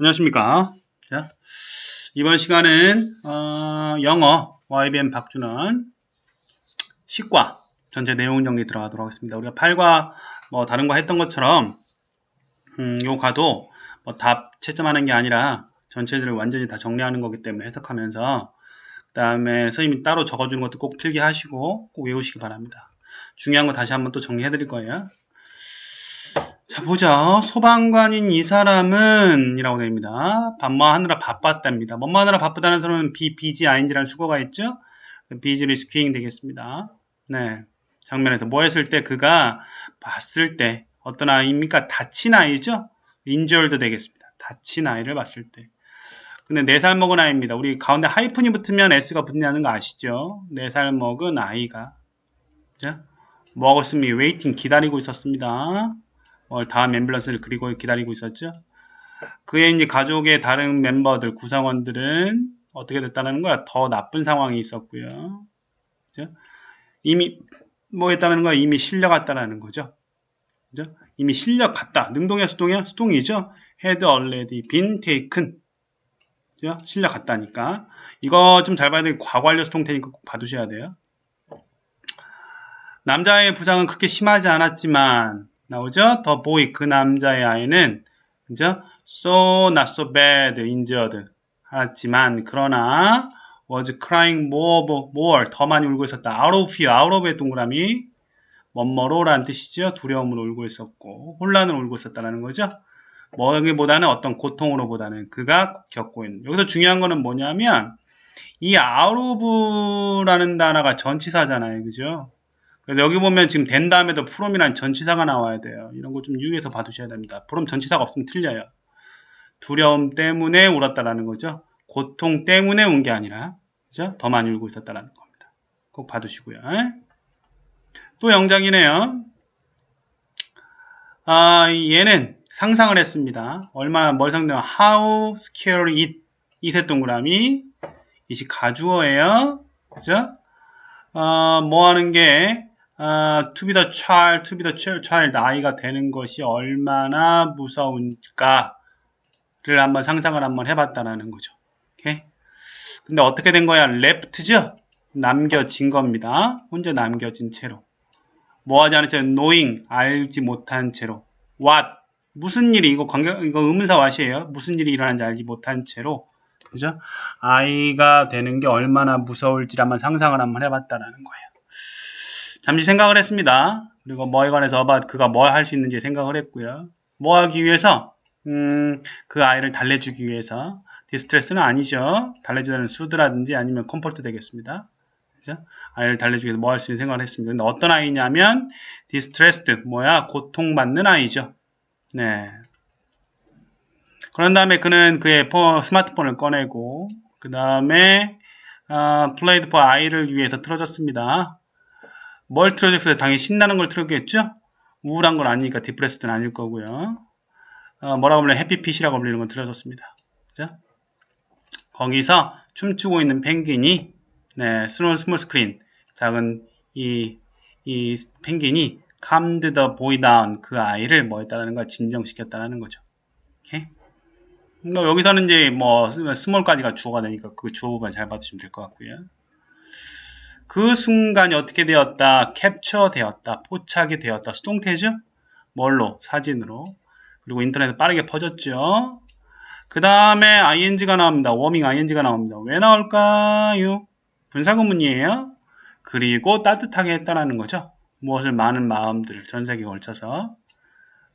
안녕하십니까. 자, 이번 시간은 영어 YBM 박준원 식과 전체 내용 정리 들어가도록 하겠습니다. 우리가 8과 뭐 다른 거 했던 것처럼 요 가도 뭐 답 채점하는 게 아니라 전체들을 완전히 다 정리하는 거기 때문에 해석하면서 그 다음에 선생님이 따로 적어주는 것도 꼭 필기하시고 꼭 외우시기 바랍니다. 중요한 거 다시 한번 또 정리해 드릴 거예요. 자, 보자. 소방관인 이 사람은 이라고 됩니다. 뭐 하느라 바빴답니다. 뭐 하느라 바쁘다는 사람은 busy, ing라는 수거가 있죠. busy is doing 되겠습니다. 네. 장면에서 뭐 했을 때 그가 봤을 때 어떤 아이입니까? 다친 아이죠. injured 되겠습니다. 다친 아이를 봤을 때. 근데 4살 먹은 아이입니다. 우리 가운데 하이픈이 붙으면 s가 붙냐는 거 아시죠? 4살 먹은 아이가 자, 뭐 하고 있습니까? 웨이팅 기다리고 있었습니다. 다음 앰뷸런스를 그리고 기다리고 있었죠. 그의 이제 가족의 다른 멤버들, 구성원들은 어떻게 됐다는 거야? 더 나쁜 상황이 있었고요. 그죠? 이미 뭐 했다는 거야? 이미 실려갔다는 거죠. 그죠? 이미 실려갔다. 능동이야, 수동이야? 수동이죠. had already been taken. 그죠? 실려갔다니까. 이거 좀 잘 봐야 돼요. 과거완료 수동 테니까 꼭 봐두셔야 돼요. 남자의 부상은 그렇게 심하지 않았지만 나오죠? The boy, 그 남자의 아이는 그죠? So not so bad injured 하지만 그러나 was crying more 더 많이 울고 있었다. out of fear, out of의 동그라미 뭐뭐로라는 뜻이죠. 두려움으로 울고 있었고 혼란을 울고 있었다는 거죠. 뭐기보다는 어떤 고통으로보다는 그가 겪고 있는 여기서 중요한 거는 뭐냐면 이 out of라는 단어가 전치사잖아요. 그죠? 그래서 여기 보면 지금 된 다음에도 from이란 전치사가 나와야 돼요. 이런 거 좀 유의해서 봐두셔야 됩니다. from 전치사가 없으면 틀려요. 두려움 때문에 울었다라는 거죠. 고통 때문에 운 게 아니라 그죠? 더 많이 울고 있었다라는 겁니다. 꼭 봐두시고요. 또 영장이네요. 얘는 상상을 했습니다. 얼마나 뭘 상대하면 how scary it의 동그라미 이시 가주어예요. 그죠? 뭐 하는 게 to be the child, 아이가 되는 것이 얼마나 무서운가를 한번 상상을 한번 해봤다라는 거죠. 오케이? 근데 어떻게 된 거야? left죠? 남겨진 겁니다. 혼자 남겨진 채로. 뭐 하지 않은 채로? knowing, 알지 못한 채로. what, 무슨 일이, 이거 의문사 what이에요. 무슨 일이 일어난지 알지 못한 채로. 그죠? 아이가 되는 게 얼마나 무서울지 한번 상상을 한번 해봤다라는 거예요. 잠시 생각을 했습니다. 그리고 뭐에 관해서 그가 뭐 할 수 있는지 생각을 했고요. 뭐 하기 위해서? 그 아이를 달래주기 위해서. 디스트레스는 아니죠. 달래주는 수드라든지 아니면 컴포트 되겠습니다. 그죠? 아이를 달래주기 위해서 뭐 할 수 있는 생각을 했습니다. 근데 어떤 아이냐면 distressed, 고통받는 아이죠. 네. 그런 다음에 그는 그의 스마트폰을 꺼내고 그 다음에 played for 아이를 위해서 틀어줬습니다. 뭘 틀어줬어요? 당연히 신나는 걸 틀었겠죠? 우울한 건 아니니까 디프레스드는 아닐 거고요. 뭐라고 불리는 해피핏이라고 불리는 건 틀어줬습니다. 그죠? 거기서 춤추고 있는 펭귄이 네, 스몰 스크린 작은 이 펭귄이 calmed the boy down 그 아이를 뭐 했다는 걸 진정시켰다는 거죠. 오케이? 여기서는 이제 뭐 스몰까지가 주어가 되니까 그 주어만 잘 받으시면 될 것 같고요. 그 순간이 어떻게 되었다? 캡처 되었다. 포착이 되었다. 수동태죠? 뭘로? 사진으로. 그리고 인터넷에 빠르게 퍼졌죠. 그 다음에 ing가 나옵니다. 워밍 ing가 나옵니다. 왜 나올까요? 분사구문이에요. 그리고 따뜻하게 했다라는 거죠. 무엇을 많은 마음들을 전 세계에 걸쳐서.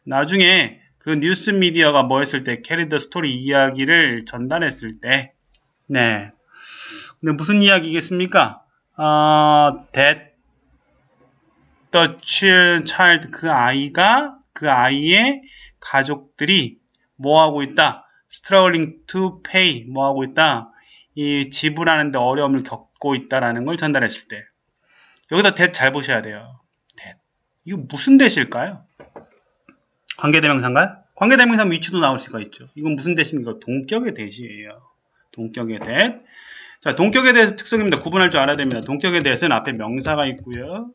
나중에 그 뉴스 미디어가 뭐 했을 때 캐리 더 스토리 이야기를 전달했을 때 네. 근데 무슨 이야기겠습니까? that the child 그 아이의 가족들이 뭐 하고 있다? struggling to pay 뭐 하고 있다? 이 지불하는데 어려움을 겪고 있다라는 걸 전달했을 때 여기다 that 잘 보셔야 돼요. that 이거 무슨 that일까요? 관계대명사인가요? 관계대명사 위치도 나올 수가 있죠. 이건 무슨 that입니까? 동격의 that이에요. 동격의 that. 자, 동격에 대해서 특성입니다. 구분할 줄 알아야 됩니다. 동격에 대해서는 앞에 명사가 있고요.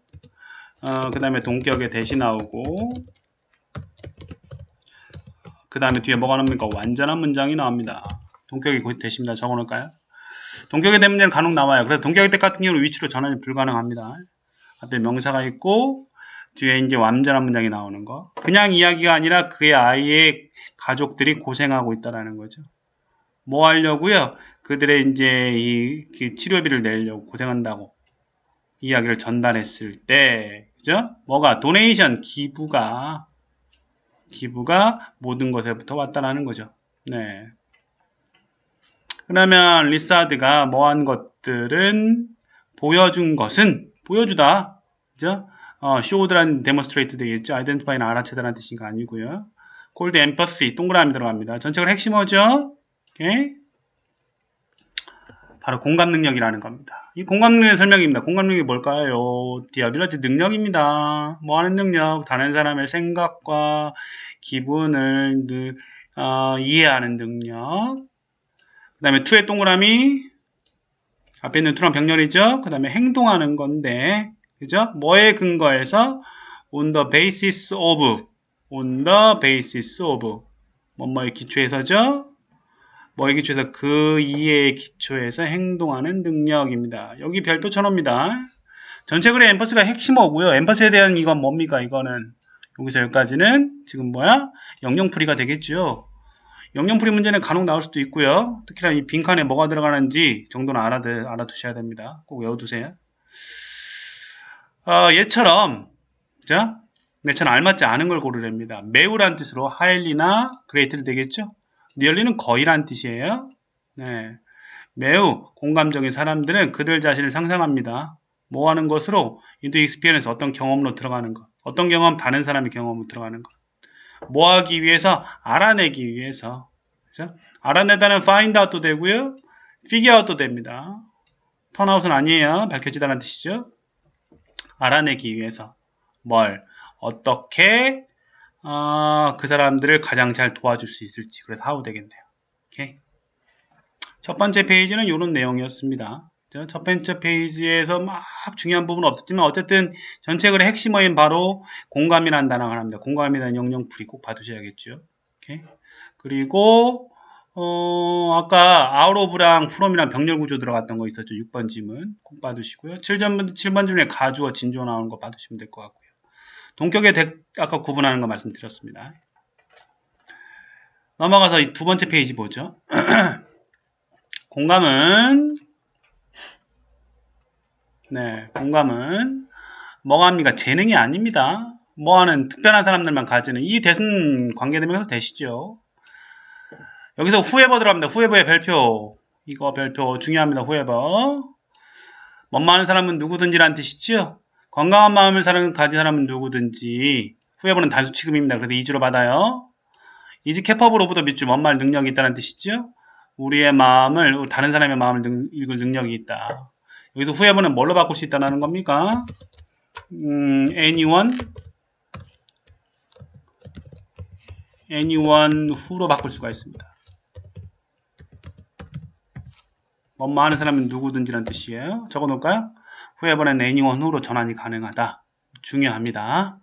그 다음에 동격의 that이 나오고 그 다음에 뒤에 뭐가 나옵니까? 완전한 문장이 나옵니다. 동격이 곧 되십니다. 적어놓을까요? 동격에 대한 문제는 간혹 나와요. 그래서 동격의 뜻 같은 경우는 위치로 전환이 불가능합니다. 앞에 명사가 있고 뒤에 이제 완전한 문장이 나오는 거. 그냥 이야기가 아니라 그의 아이의 가족들이 고생하고 있다라는 거죠. 뭐 하려고요? 그들의 이제 그 치료비를 내려고 고생한다고 이야기를 전달했을 때, 그죠? 뭐가 도네이션 기부가 모든 것에부터 왔다라는 거죠. 네. 그러면 리사드가 뭐한 것들은 보여준 것은 보여주다, 그죠? showed란 demonstrate 되겠죠. identify는 알아채다라는 뜻인 거 아니고요. called empathy 동그라미 들어갑니다. 전체적으로 핵심 뭐죠? 오케이? 바로 공감 능력이라는 겁니다. 이 공감 능력의 설명입니다. 공감 능력이 뭘까요? 디아빌러티 능력입니다. 뭐 하는 능력? 다른 사람의 생각과 기분을 이해하는 능력. 그 다음에 투의 동그라미 앞에 있는 투랑 병렬이죠. 그 다음에 행동하는 건데 그죠? 뭐에 근거해서 on the basis of 뭐뭐의 기초에서죠. 뭐에 기초해서 그 이해의 기초에서 행동하는 능력입니다. 여기 별표 쳐놓습니다. 전체 글의 엠퍼스가 핵심어고요. 엠퍼스에 대한 이건 뭡니까? 이거는 여기서 여기까지는 지금 뭐야? 영영풀이가 되겠죠. 영영풀이 문제는 간혹 나올 수도 있고요. 특히나 이 빈칸에 뭐가 들어가는지 정도는 알아두셔야 됩니다. 꼭 외워두세요. 얘처럼 자, 얘처럼 알맞지 않은 걸 고르랍니다. 매우란 뜻으로 highly나 greatly 되겠죠. nearly는 거의란 뜻이에요. 네. 매우 공감적인 사람들은 그들 자신을 상상합니다. 뭐 하는 것으로? into experience 어떤 경험으로 들어가는 것. 어떤 경험? 다른 사람의 경험으로 들어가는 것. 뭐 하기 위해서? 알아내기 위해서. 그죠? 알아내다는 find out도 되고요. figure out도 됩니다. turn out은 아니에요. 밝혀지다는 뜻이죠. 알아내기 위해서. 뭘? 어떻게 그 사람들을 가장 잘 도와줄 수 있을지. 그래서 how 되겠네요. 오케이. 첫 번째 페이지는 이런 내용이었습니다. 첫 번째 페이지에서 막 중요한 부분은 없었지만 어쨌든 전체 글의 핵심어인 바로 공감이라는 단어가 합니다. 공감이라는 영영풀이 꼭 봐두셔야겠죠. 오케이. 그리고 아까 out of랑 from이랑 병렬 구조 들어갔던 거 있었죠. 6번 지문 꼭 봐두시고요. 7번 지문에 가주어 진주어 나오는 거 봐두시면 될 것 같고요. 동격의 아까 구분하는 거 말씀드렸습니다. 넘어가서 이 두 번째 페이지 보죠. 공감은 뭐가 합니까? 재능이 아닙니다. 뭐하는 특별한 사람들만 가지는 이 대은 관계대명사 되시죠. 여기서 whoever 들어갑니다. whoever의 별표 이거 별표 중요합니다. whoever 뭐하는 사람은 누구든지란 뜻이죠. 건강한 마음을 가진 사람은 누구든지 whoever는 단수 취급입니다. 그래서 이주로 받아요. is capable of 믿죠. 뭔 말 능력이 있다는 뜻이죠. 우리의 마음을 다른 사람의 마음을 읽을 능력이 있다. 여기서 whoever는 뭘로 바꿀 수 있다는 겁니까? anyone who로 바꿀 수가 있습니다. 뭐뭐 하는 사람은 누구든지란 뜻이에요. 적어 놓을까요? whoever는 anyone who로 전환이 가능하다. 중요합니다.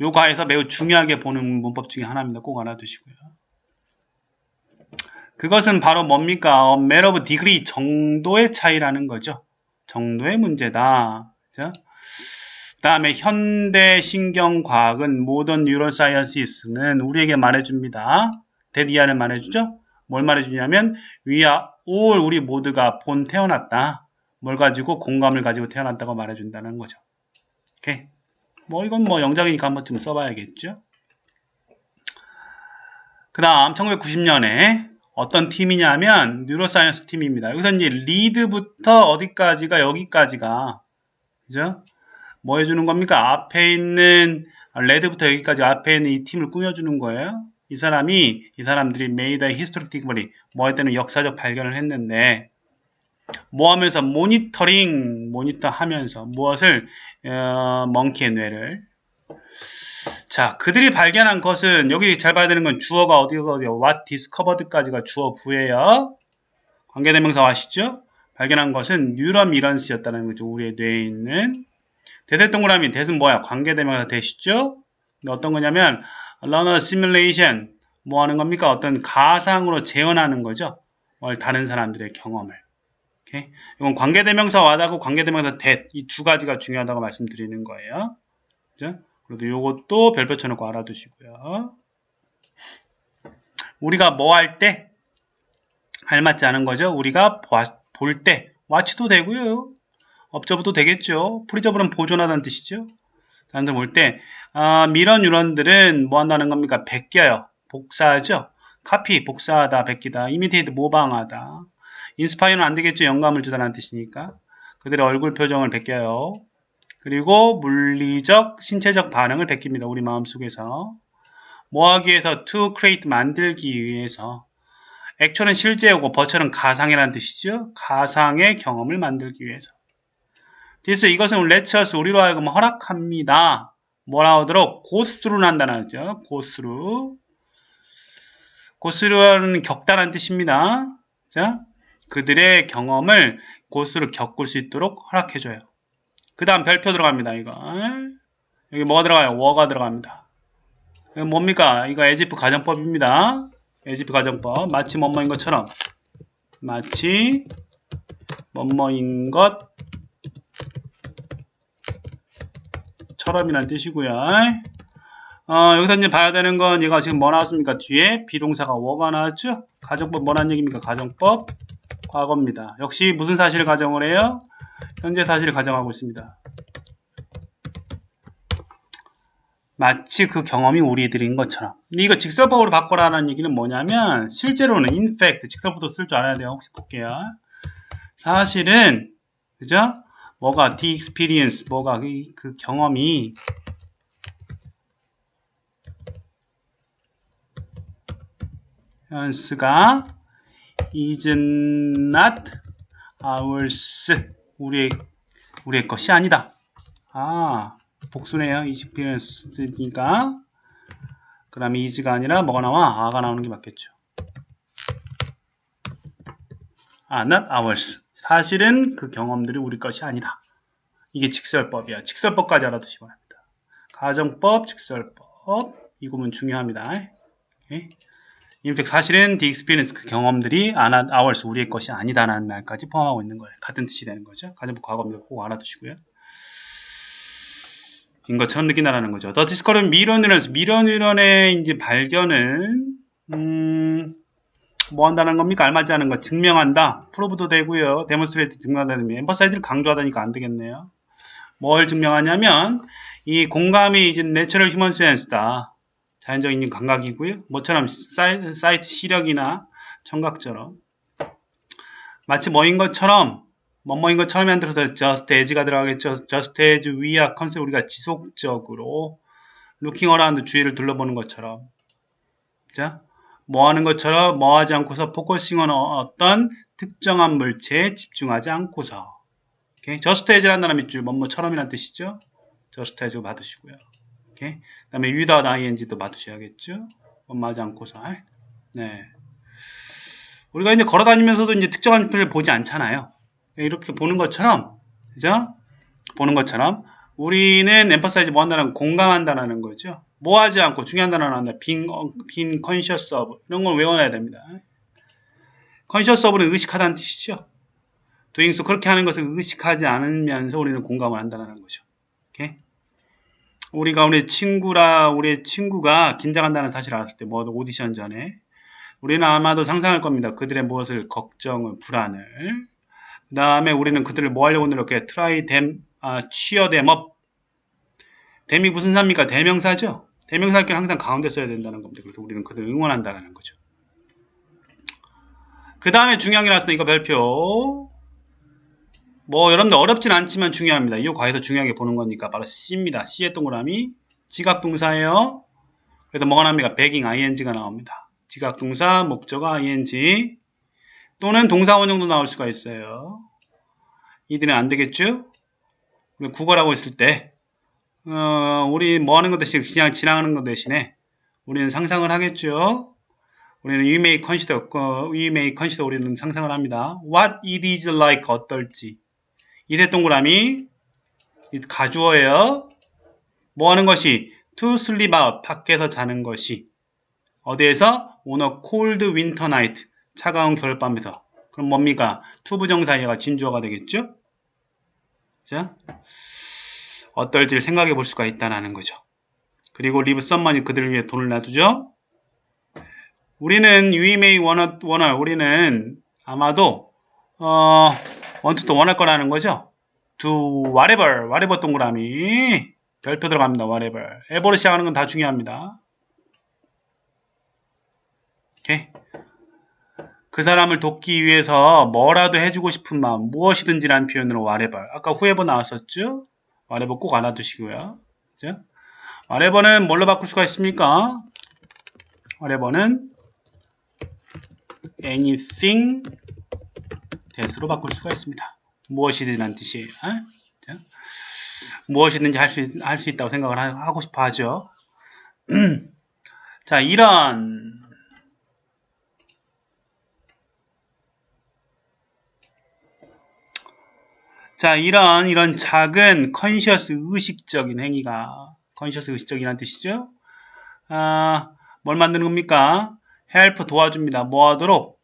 요 과에서 매우 중요하게 보는 문법 중에 하나입니다. 꼭 알아두시고요. 그것은 바로 뭡니까? matter of degree 정도의 차이라는 거죠. 정도의 문제다. 그죠? 그 다음에 현대신경과학은 modern neuroscience는 우리에게 말해줍니다. 대디아를 말해주죠. 뭘 말해주냐면 we are all 우리 모두가 태어났다. 뭘 가지고 공감을 가지고 태어났다고 말해준다는 거죠. 오케이. 이건 영작이니까 한 번쯤 써봐야겠죠. 그 다음 1990년에 어떤 팀이냐면 뉴로사이언스 팀입니다. 여기서 이제 리드부터 어디까지가 여기까지가 그죠? 뭐 해주는 겁니까? 앞에 있는 레드부터 여기까지 앞에 있는 이 팀을 꾸며주는 거예요. 이 사람들이 made a historic discovery 뭐 했다는 역사적 발견을 했는데 뭐 하면서 모니터 하면서 무엇을 멍키의 뇌를 자 그들이 발견한 것은 여기 잘 봐야 되는 건 주어가 어디요? what discovered까지가 주어 부예요. 관계대명사 아시죠? 발견한 것은 뉴런미런스였다는 거죠. 우리의 뇌에 있는 대세 동그라미 대는 뭐야? 관계대명사 되시죠? 어떤 거냐면 learner simulation 뭐 하는 겁니까? 어떤 가상으로 재현하는 거죠. 다른 사람들의 경험을. 오케이? 이건 관계대명사 와다고 관계대명사 that 이 두 가지가 중요하다고 말씀드리는 거예요. 그죠? 그래도 요것도 별표 쳐놓고 알아두시고요. 우리가 뭐 할 때 알맞지 않은 거죠. 우리가 볼 때 watch도 되고요. observe도 되겠죠. 프리저브는 보존하다는 뜻이죠. 사람들 볼 때 미런 뉴런들은 뭐 한다는 겁니까? 베껴요. 복사하죠. 카피, 복사하다, 베끼다. 이미테이트, 모방하다. 인스파이어는 안 되겠죠. 영감을 주다라는 뜻이니까. 그들의 얼굴 표정을 베껴요. 그리고 물리적, 신체적 반응을 베낍니다. 우리 마음속에서. 뭐 하기 위해서? to create, 만들기 위해서. 액션은 실제고 버처는 가상이라는 뜻이죠. 가상의 경험을 만들기 위해서. this 이것은 let us 우리로 하여금 허락합니다. 뭐라 하도록 go through는 한다는 거죠. go through. go through는 겪다라는 뜻입니다. 자, 그들의 경험을 go through 겪을 수 있도록 허락해줘요. 그 다음 별표 들어갑니다. 이거 여기 뭐가 들어가요? 워가 들어갑니다. 이거 뭡니까? 이거 에지프 가정법입니다. 에지프 가정법. 마치 뭐뭐인 것처럼 마치 뭐뭐인 것처럼이라는 뜻이고요. 여기서 이제 봐야 되는 건 얘가 지금 뭐 나왔습니까? 뒤에 비동사가 워가 나왔죠? 가정법 뭐란 얘기입니까? 가정법 과거입니다. 역시 무슨 사실을 가정을 해요? 현재 사실을 가정하고 있습니다. 마치 그 경험이 우리들인 것처럼. 근데 이거 직설법으로 바꿔라는 얘기는 뭐냐면 실제로는 in fact 직설법도 쓸 줄 알아야 돼요. 혹시 볼게요. 사실은 그죠? 뭐가 the experience 뭐가 그 경험이 현스가 is not ours 우리의 것이 아니다. 복수네요. experience니까 그럼 is가 아니라 뭐가 나와? 아가 나오는 게 맞겠죠. not ours. 사실은 그 경험들이 우리 것이 아니다. 이게 직설법이야. 직설법까지 알아두시기 바랍니다. 가정법, 직설법 이 구문 중요합니다. 오케이? 인팩 사실은 the experience 그 경험들이 not ours 우리의 것이 아니다라는 말까지 포함하고 있는 거예요. 같은 뜻이 되는 거죠. 가정법 과거입니다. 꼭 알아두시고요. 인 것처럼 느낀다라는 거죠. The discovery mirror neurons 미러 뉴런의 이제 발견은 뭐 한다는 겁니까? 알맞지 않은 거 증명한다. 프로브도 되고요. 데몬스트레이트 증명한다는 의미. 엠퍼사이즈를 강조하다니까 안 되겠네요. 뭘 증명하냐면 이 공감이 이제 내추럴 휴먼 센스다. 자연적인 감각이고요. 뭐처럼 사이트 시력이나 청각처럼 마치 뭐인 것처럼 뭐뭐인 것처럼 만들어서 just as가 들어가겠죠. just as we are 컨셉 우리가 지속적으로 looking around 주위를 둘러보는 것처럼 자, 뭐 하는 것처럼 뭐 하지 않고서 focusing on 어떤 특정한 물체에 집중하지 않고서 오케이? just as를 한다는 밑줄 뭐뭐처럼이라는 뜻이죠. just as 받으시고요. 오케이? 그 다음에 without ing도 받으셔야겠죠. 뭐뭐 하지 않고서 네. 우리가 이제 걸어다니면서도 이제 특정한 물체를 보지 않잖아요. 이렇게 보는 것처럼, 그죠? 보는 것처럼, 우리는 emphasize 뭐 한다는 공감한다는 거죠. 뭐 하지 않고, 중요한 단어는 한다. being conscious of. 이런 걸 외워놔야 됩니다. conscious of는 의식하다는 뜻이죠. doing so, 그렇게 하는 것을 의식하지 않으면서 우리는 공감을 한다는 거죠. 오케이? 우리 친구가 긴장한다는 사실을 알았을 때, 뭐, 오디션 전에, 우리는 아마도 상상할 겁니다. 그들의 무엇을, 걱정을, 불안을. 그 다음에 우리는 그들을 뭐 하려고 노력해? try them, cheer them up. them이 무슨 사입니까? 대명사죠? 대명사는 항상 가운데 써야 된다는 겁니다. 그래서 우리는 그들을 응원한다는 거죠. 그 다음에 중요한 게 나왔던 이거 별표. 뭐 여러분들 어렵진 않지만 중요합니다. 이 과에서 중요하게 보는 거니까 바로 C입니다. C의 동그라미. 지각동사예요. 그래서 뭐가 나옵니까? begging, ing가 나옵니다. 지각동사, 목적어, ing. 또는 동사 원형도 나올 수가 있어요. 이들은 안 되겠죠? 국어라고 했을 때, 우리 뭐 하는 것 대신 그냥 지나가는 것 대신에 우리는 상상을 하겠죠? 우리는 we may consider 우리는 상상을 합니다. What it is like 어떨지. 이세 동그라미 가주어예요. 뭐 하는 것이 to sleep out 밖에서 자는 것이 어디에서? on a cold winter night. 차가운 겨울밤에서. 그럼 뭡니까? 투부정사 얘가 진주어가 되겠죠? 자, 어떨지를 생각해 볼 수가 있다는 거죠. 그리고 leave someone이 그들을 위해 돈을 놔두죠. 우리는 we may wanna 우리는 아마도 want 또 원할 거라는 거죠. do whatever 동그라미 별표 들어갑니다. whatever ever로 시작하는 건 다 중요합니다. 오케이. 그 사람을 돕기 위해서 뭐라도 해주고 싶은 마음 무엇이든지라는 표현으로 whatever 아까 whoever 나왔었죠. whatever 꼭 알아두시고요. 그죠? whatever는 뭘로 바꿀 수가 있습니까? whatever는 anything that으로 바꿀 수가 있습니다. 무엇이든지라는 뜻이에요. 무엇이든지 할 수 있다고 생각을 하고 싶어 하죠. 자, 이런 작은 컨시어스 의식적인 행위가 컨시어스 의식적이라는 뜻이죠. 뭘 만드는 겁니까? help 도와줍니다. 뭐 하도록?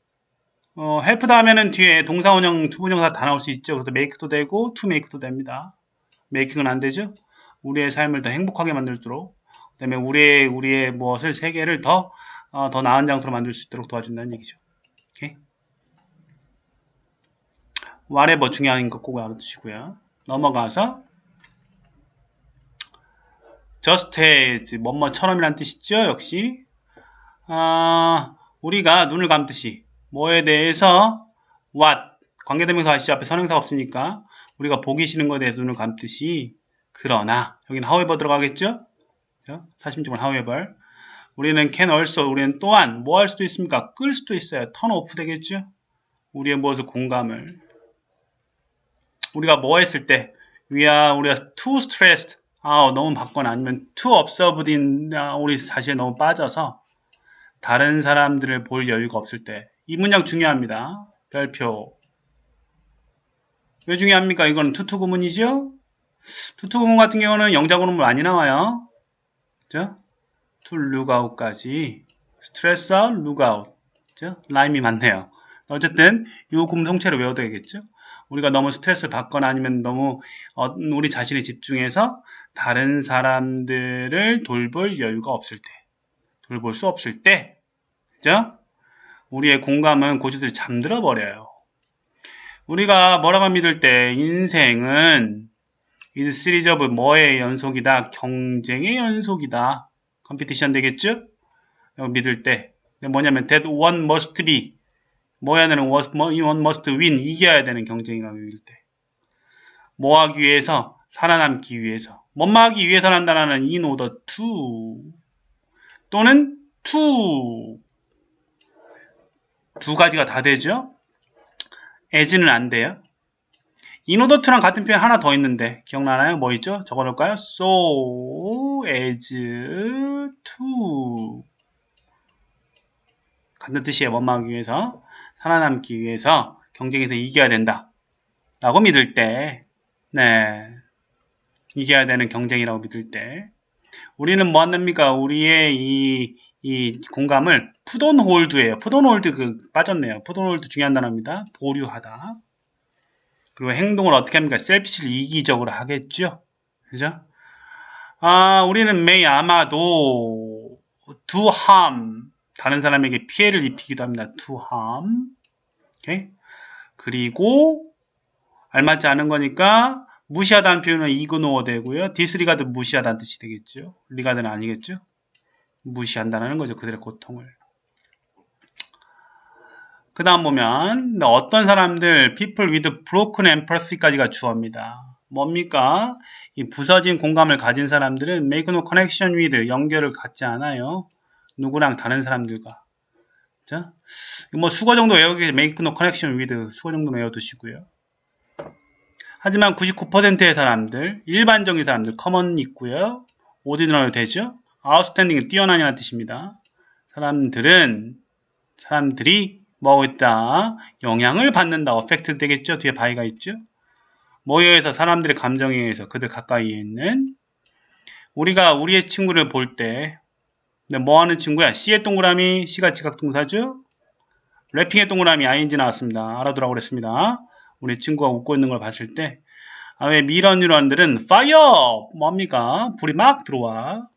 help 다음에는 뒤에 동사원형, 투부정사 다 나올 수 있죠. 그래서 make도 되고 to make도 됩니다. making은 안 되죠. 우리의 삶을 더 행복하게 만들도록 그 다음에 우리의 무엇을 세계를 더 나은 장소로 만들 수 있도록 도와준다는 얘기죠. 오케이? whatever 중요한 거 꼭 알아두시고요. 넘어가서 just as 뭐뭐처럼이란 뜻이죠. 역시 우리가 눈을 감듯이 뭐에 대해서 what 관계대명사 아시죠? 앞에 선행사가 없으니까 우리가 보기 싫은 것에 대해서 눈을 감듯이 그러나 여기는 however 들어가겠죠? 사심증은 however 우리는 can also 우리는 또한 뭐 할 수도 있습니까? 끌 수도 있어요. turn off 되겠죠? 우리의 무엇을 공감을 우리가 뭐 했을 때 우리가 too stressed 너무 받거나 아니면 too absorbed in 우리 자신에 너무 빠져서 다른 사람들을 볼 여유가 없을 때 이 문장 중요합니다. 별표 왜 중요합니까? 이건 투투 구문이죠? 투투 구문 같은 경우는 영자구문 많이 나와요. 그죠? to look out까지 stress out, look out 그죠? 라임이 많네요. 어쨌든 이 구문 통째로 외워도 되겠죠? 우리가 너무 스트레스를 받거나 아니면 너무 우리 자신에 집중해서 다른 사람들을 돌볼 여유가 없을 때 돌볼 수 없을 때 그죠? 우리의 공감은 고지들 잠들어 버려요. 우리가 뭐라고 믿을 때 인생은 is series of 뭐의 연속이다? 경쟁의 연속이다. 컴피티션 되겠죠? 믿을 때 뭐냐면 that one must be 뭐야 되는 one must win 이겨야 되는 경쟁이라고 믿을 때 뭐 하기 위해서 살아남기 위해서 뭐뭐 하기 위해서 한다는 in order to 또는 to 두 가지가 다 되죠. as는 안 돼요. in order to랑 같은 표현 하나 더 있는데 기억나나요? 뭐 있죠? 적어놓을까요? so as to 같은 뜻이에요. 뭐뭐 하기 위해서 살아남기 위해서 경쟁에서 이겨야 된다 라고 믿을 때 이겨야 되는 경쟁이라고 믿을 때 우리는 뭐 한답니까? 우리의 이 공감을 put on hold예요. put on hold 빠졌네요. put on hold 중요한 단어입니다. 보류하다. 그리고 행동을 어떻게 합니까? selfish를 이기적으로 하겠죠. 그죠? 우리는 may 아마도 do harm 다른 사람에게 피해를 입히기도 합니다. to harm. 오케이? 그리고 알맞지 않은 거니까 무시하다는 표현은 ignore 되고요. disregard 무시하다는 뜻이 되겠죠. regard는 아니겠죠. 무시한다는 거죠. 그들의 고통을. 그 다음 보면 어떤 사람들 people with broken empathy까지가 주어입니다. 뭡니까? 이 부서진 공감을 가진 사람들은 make no connection with 연결을 갖지 않아요. 누구랑 다른 사람들과. 자, 뭐 수거 정도 외우기 make no connection with 수거 정도 외워두시고요. 하지만 99%의 사람들, 일반적인 사람들, common 있고요. ordinary 되죠. outstanding 뛰어난이라는 뜻입니다. 사람들이 뭐하고 있다? 영향을 받는다. affect 되겠죠? 뒤에 by가 있죠? 뭐에 의해서? 사람들의 감정에 의해서 그들 가까이에 있는 우리가 우리의 친구를 볼 때 근데 뭐 하는 친구야? C의 동그라미, C가 지각동사죠? 래핑의 동그라미 ing 나왔습니다. 알아두라고 그랬습니다. 우리 친구가 웃고 있는 걸 봤을 때, 왜 미런 뉴런들은 fire! 뭡니까? 불이 막 들어와.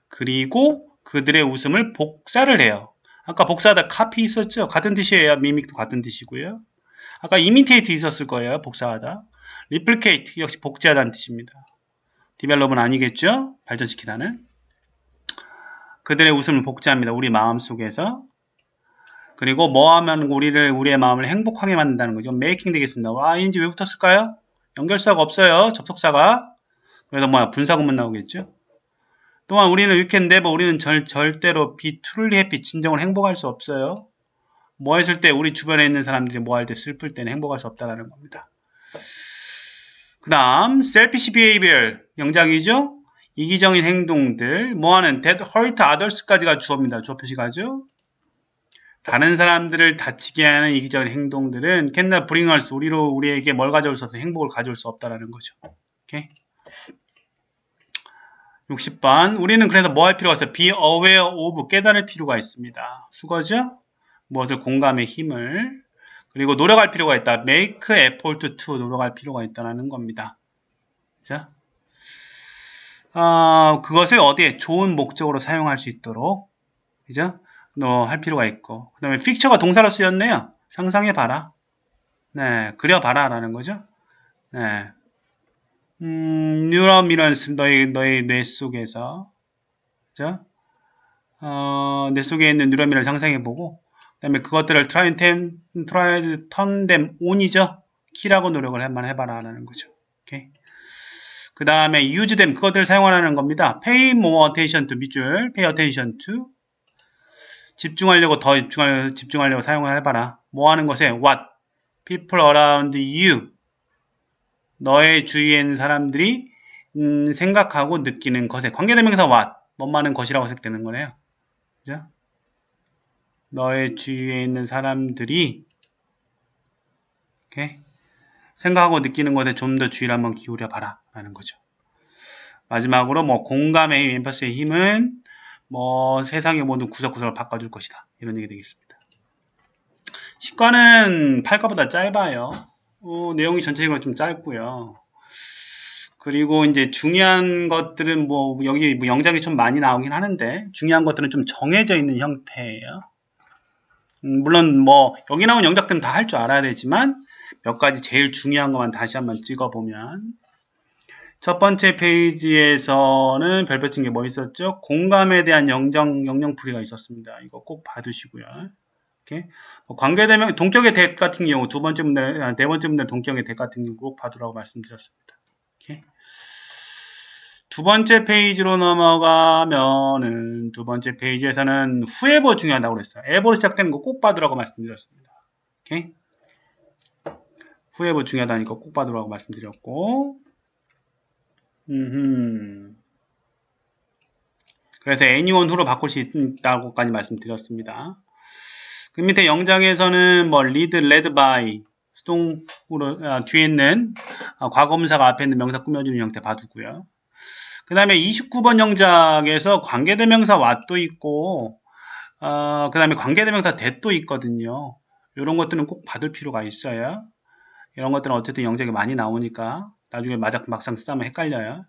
그리고 그들의 웃음을 복사를 해요. 아까 복사하다 copy 있었죠? 같은 뜻이에요. mimic도 같은 뜻이고요. 아까 imitate 있었을 거예요. 복사하다. replicate 역시 복제하다는 뜻입니다. develop은 아니겠죠? 발전시키다는. 그들의 웃음을 복제합니다. 우리 마음속에서. 그리고 뭐 하면 우리의 마음을 행복하게 만든다는 거죠. making 되겠습니다. ing 왜 붙었을까요? 연결사가 없어요. 접속사가. 그래서 분사구문 나오겠죠. 또한 우리는 we can never, 우리는 절대로 be truly happy, 진정으로 행복할 수 없어요. 뭐 했을 때 우리 주변에 있는 사람들이 뭐 할 때 슬플 때는 행복할 수 없다는 겁니다. 그 다음 selfish behavior, 영작이죠. 이기적인 행동들, 뭐하는 that hurt others까지가 주어입니다. 주어 표시가죠. 다른 사람들을 다치게 하는 이기적인 행동들은 cannot bring us, 우리에게 뭘 가져올 수 없어, 행복을 가져올 수 없다라는 거죠. 오케이. 60번. 우리는 그래서 뭐 할 필요가 있어요? be aware of, 깨달을 필요가 있습니다. 수거죠? 무엇을 공감의 힘을. 그리고 노력할 필요가 있다. make effort to, 노력할 필요가 있다는 겁니다. 자, 그것을 어디에? 좋은 목적으로 사용할 수 있도록, 그죠? 할 필요가 있고. 그 다음에 picture가 동사로 쓰였네요. 상상해봐라. 네, 그려봐라. 라는 거죠. 네. 뉴러미런스, 너의 뇌 속에서, 그죠? 뇌 속에 있는 뉴러미를 상상해보고, 그 다음에 그것들을 try to turn them on이죠? 키라고 노력을 한번 해봐라. 라는 거죠. 오케이. 그 다음에 use them, 그것들을 사용하라는 겁니다. pay more attention to, 밑줄, pay attention to. 집중하려고 집중하려고 사용을 해봐라. 뭐 하는 것에 what people around you, 너의 주위에 있는 사람들이 생각하고 느끼는 것에 관계대명사 what, 뭐하는 것이라고 해석되는 거네요. 그죠? 너의 주위에 있는 사람들이 오케이? 생각하고 느끼는 것에 좀 더 주의를 한번 기울여 봐라 라는 거죠. 마지막으로 뭐 공감의 힘, 엠퍼스의 힘은 뭐 세상의 모든 구석구석을 바꿔줄 것이다. 이런 얘기 되겠습니다. 시과는 8과보다 짧아요. 내용이 전체적으로 좀 짧고요. 그리고 이제 중요한 것들은 뭐 여기 뭐 영작이 좀 많이 나오긴 하는데 중요한 것들은 좀 정해져 있는 형태예요. 물론 뭐 여기 나온 영작들은 다 할 줄 알아야 되지만 몇 가지 제일 중요한 것만 다시 한번 찍어보면 첫 번째 페이지에서는 별표 친 게 뭐 있었죠? 공감에 대한 영영풀이가 있었습니다. 이거 꼭 봐두시고요. 이렇게 관계대명 동격의 대 같은 경우 네 번째 문제 동격의 대 같은 경우 꼭 봐두라고 말씀드렸습니다. 이렇게. 두 번째 페이지로 넘어가면은 두 번째 페이지에서는 후에버 중요하다고 그랬어요. 에버로 시작되는 거 꼭 봐두라고 말씀드렸습니다. 오케이? 후에버 중요하다니까 꼭 봐두라고 말씀드렸고. 그래서 anyone 후로 바꿀 수 있다고까지 말씀드렸습니다. 그 밑에 영장에서는 뭐 lead, led by 수동으로 뒤에 있는 과거분사가 앞에 있는 명사 꾸며주는 형태 봐두고요. 그 다음에 29번 영작에서 관계대명사 what도 있고 그 다음에 관계대명사 that도 있거든요. 이런 것들은 꼭 받을 필요가 있어요. 이런 것들은 어쨌든 영작이 많이 나오니까 나중에 막상 쓰면 헷갈려요.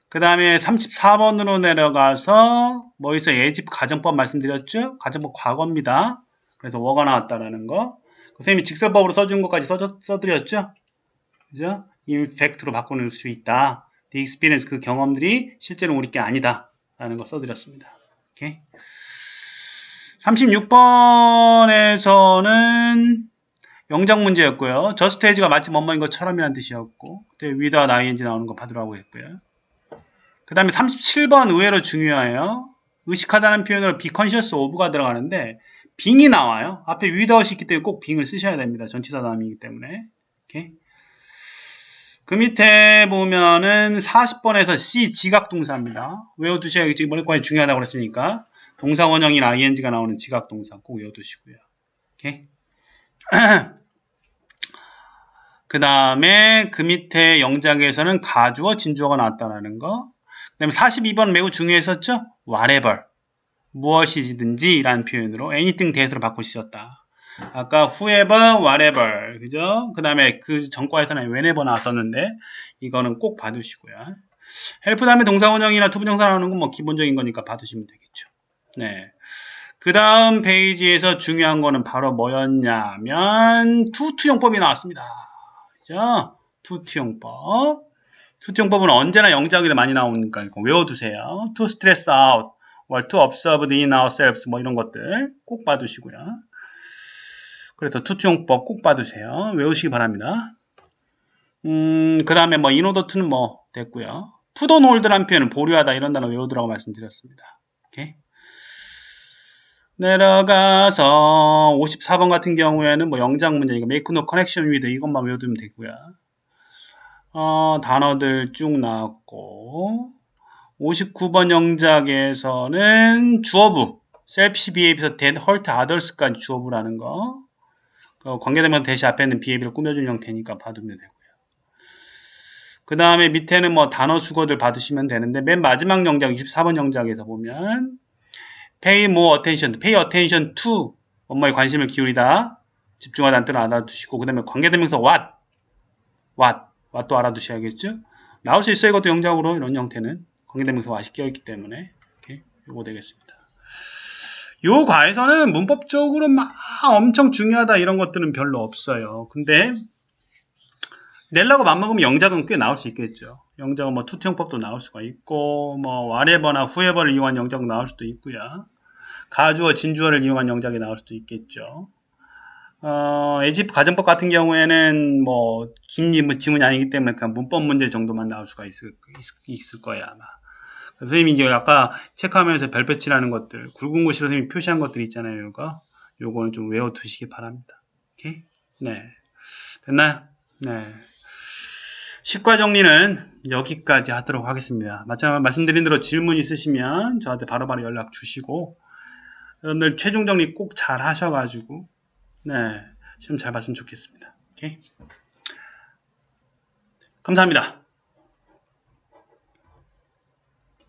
그 다음에 34번으로 내려가서 뭐 있어요? 예집 가정법 말씀드렸죠? 가정법 과거입니다. 그래서 워가 나왔다라는 거. 선생님이 직설법으로 써준 것까지 써드렸죠? 그죠? 임팩트로 바꾸는 수 있다. The experience, 그 경험들이 실제로 우리 게 아니다. 라는 거 써드렸습니다. 오케이. 36번에서는 영작 문제였고요. just as가 마치 뭐뭐인 것처럼이라는 뜻이었고, without ing 나오는 거 받으라고 했고요. 그 다음에 37번 의외로 중요해요. 의식하다는 표현으로 be conscious of가 들어가는데 being이 나와요. 앞에 without이 있기 때문에 꼭 being을 쓰셔야 됩니다. 전치사 다음이기 때문에. 오케이. 그 밑에 보면은 40번에서 C 지각동사입니다. 외워두셔야겠지. 머리권이 중요하다고 그랬으니까 동사 원형인 ing가 나오는 지각동사 꼭 외워두시고요. 오케이. 그 다음에 그 밑에 영작에서는 가주어 진주어가 나왔다는 거. 그 다음에 42번 매우 중요했었죠? whatever. 무엇이든지 라는 표현으로 anything that으로 바꿀 수 있었다. 아까 whoever, whatever, 그죠? 그 다음에 그 전과에서는 whenever 나왔었는데, 이거는 꼭 봐두시고요. help 다음에 동사원형이나 투부정사 나오는 건 뭐 기본적인 거니까 봐두시면 되겠죠. 네. 그 다음 페이지에서 중요한 거는 바로 뭐였냐면, 투투용법이 나왔습니다. 그죠? 투투용법. 투투용법은 언제나 영작이 많이 나오니까 이거 외워두세요. to stress out, or to observe in ourselves, 뭐 이런 것들 꼭 봐두시고요. 그래서 투투용법 꼭 봐두세요. 외우시기 바랍니다. 그 다음에 뭐 in order to는 뭐 됐고요. put on hold라는 표현은 보류하다 이런 단어 외우두라고 말씀드렸습니다. 오케이? 내려가서 54번 같은 경우에는 뭐 영작 문제 이거 make no connection with 이것만 외워두면 되고요. 단어들 쭉 나왔고 59번 영작에서는 주어부 selfish behavior에서 that hurt others까지 주어부라는 거 관계대명 대시 앞에 있는 behavior를 꾸며주는 형태니까 봐두면 되고요. 그 다음에 밑에는 뭐 단어 수거들 받으시면 되는데 맨 마지막 영작 24번 영작에서 보면 pay more attention, pay attention to 엄마의 관심을 기울이다 집중하다는 뜻을 알아두시고 그 다음에 관계대명사 what도 알아두셔야겠죠. 나올 수 있어요. 이것도 영작으로 이런 형태는 관계대명사 what이 껴있기 때문에 이렇게 요거 되겠습니다. 요 과에서는 문법적으로 막 엄청 중요하다 이런 것들은 별로 없어요. 근데 낼라고 맘먹으면 영작은 꽤 나올 수 있겠죠. 영작은 뭐 투투형법도 나올 수가 있고 뭐 whatever나 whoever를 이용한 영작도 나올 수도 있고요. 가주어, 진주어를 이용한 영작이 나올 수도 있겠죠. 에지프 가정법 같은 경우에는 뭐 긴 지문이 아니기 때문에 그냥 문법 문제 정도만 나올 수가 있을 거예요 아마. 선생님이 이제 아까 체크하면서 별표 칠하는 것들, 굵은 글씨로 선생님이 표시한 것들 있잖아요. 요거는 좀 외워두시기 바랍니다. 오케이? 네. 됐나요? 네. 식과 정리는 여기까지 하도록 하겠습니다. 마찬가지로 말씀드린 대로 질문 있으시면 저한테 바로바로 연락 주시고 여러분들 최종 정리 꼭 잘 하셔가지고 네, 시험 잘 봤으면 좋겠습니다. 오케이? 감사합니다.